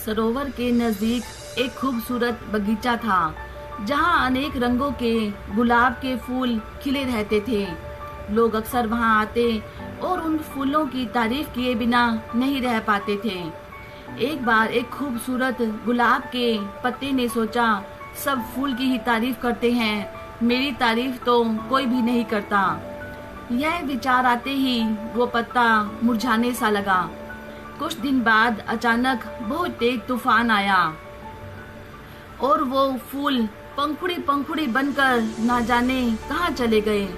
सरोवर के नजदीक एक खूबसूरत बगीचा था जहां अनेक रंगों के गुलाब के फूल खिले रहते थे। लोग अक्सर वहां आते और उन फूलों की तारीफ किए बिना नहीं रह पाते थे। एक बार एक खूबसूरत गुलाब के पत्ते ने सोचा, सब फूल की ही तारीफ करते हैं, मेरी तारीफ तो कोई भी नहीं करता। यह विचार आते ही वो पत्ता मुरझाने सा लगा। कुछ दिन बाद अचानक बहुत तेज तूफान आया और वो फूल पंखुड़ी पंखुड़ी बनकर ना जाने कहाँ चले गए।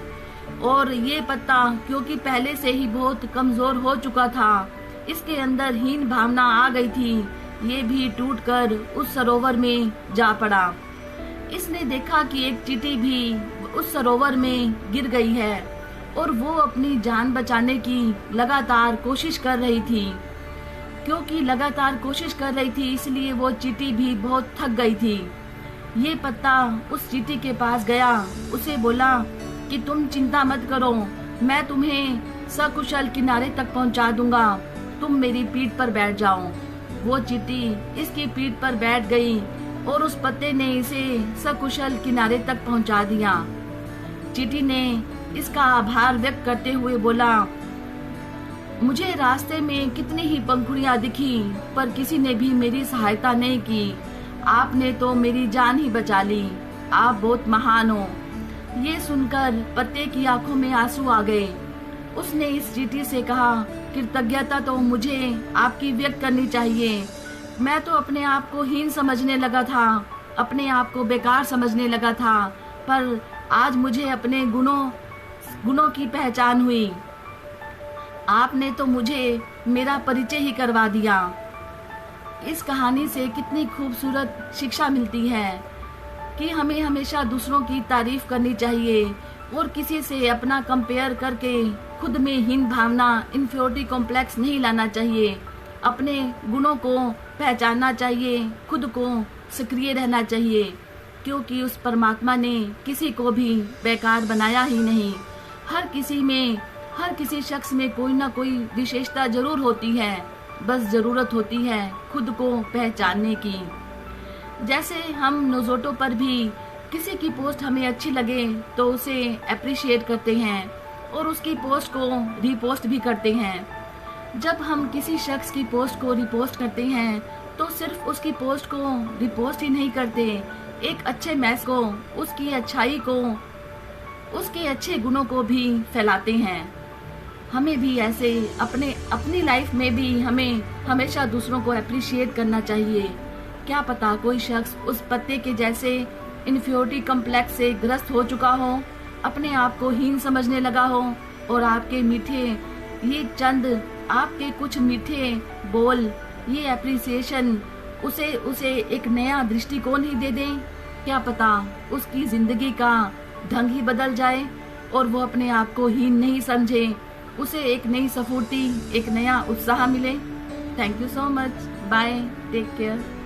और ये पत्ता क्योंकि पहले से ही बहुत कमजोर हो चुका था, इसके अंदर हीन भावना आ गई थी, ये भी टूटकर उस सरोवर में जा पड़ा। इसने देखा कि एक चींटी भी उस सरोवर में गिर गई है और वो अपनी जान बचाने की लगातार कोशिश कर रही थी। क्योंकि लगातार कोशिश कर रही थी इसलिए वो चींटी भी बहुत थक गई थी। ये पत्ता उस चींटी के पास गया, उसे बोला कि तुम चिंता मत करो, मैं तुम्हें सकुशल किनारे तक पहुंचा दूंगा, तुम मेरी पीठ पर बैठ जाओ। वो चींटी इसकी पीठ पर बैठ गई और उस पत्ते ने इसे सकुशल किनारे तक पहुंचा दिया। चींटी ने इसका आभार व्यक्त करते हुए बोला, मुझे रास्ते में कितनी ही पंखुड़ियां दिखी पर किसी ने भी मेरी सहायता नहीं की, आपने तो मेरी जान ही बचा ली, आप बहुत महान हो। ये सुनकर पत्ते की आंखों में आंसू आ गए। उसने इस चींटी से कहा, कृतज्ञता तो मुझे आपकी व्यक्त करनी चाहिए, मैं तो अपने आप को हीन समझने लगा था, अपने आप को बेकार समझने लगा था, पर आज मुझे अपने गुणों की पहचान हुई। आपने तो मुझे मेरा परिचय ही करवा दिया। इस कहानी से कितनी खूबसूरत शिक्षा मिलती है कि हमें हमेशा दूसरों की तारीफ करनी चाहिए और किसी से अपना कंपेयर करके खुद में हीन भावना, इन्फीरियरिटी कॉम्प्लेक्स नहीं लाना चाहिए। अपने गुणों को पहचानना चाहिए, खुद को सक्रिय रहना चाहिए, क्योंकि उस परमात्मा ने किसी को भी बेकार बनाया ही नहीं। हर किसी शख्स में कोई ना कोई विशेषता जरूर होती है, बस जरूरत होती है खुद को पहचानने की। जैसे हम नोज़ोटो पर भी किसी की पोस्ट हमें अच्छी लगे तो उसे अप्रिशिएट करते हैं और उसकी पोस्ट को रीपोस्ट भी करते हैं। जब हम किसी शख्स की पोस्ट को रीपोस्ट करते हैं तो सिर्फ उसकी पोस्ट को रीपोस्ट ही नहीं करते, एक अच्छे मैसेज को, उसकी अच्छाई को, उसके अच्छे गुणों को भी फैलाते हैं। हमें भी ऐसे अपनी लाइफ में भी हमें हमेशा दूसरों को अप्रिशिएट करना चाहिए। क्या पता कोई शख्स उस पत्ते के जैसे इन्फीरियरिटी कॉम्प्लेक्स से ग्रस्त हो चुका हो, अपने आप को हीन समझने लगा हो और आपके कुछ मीठे बोल, ये अप्रिसिएशन उसे एक नया दृष्टिकोण ही दे दें। क्या पता उसकी जिंदगी का ढंग ही बदल जाए और वो अपने आप को हीन नहीं समझे, उसे एक नई स्फूर्ति, एक नया उत्साह मिले। Thank you so much, bye, take care.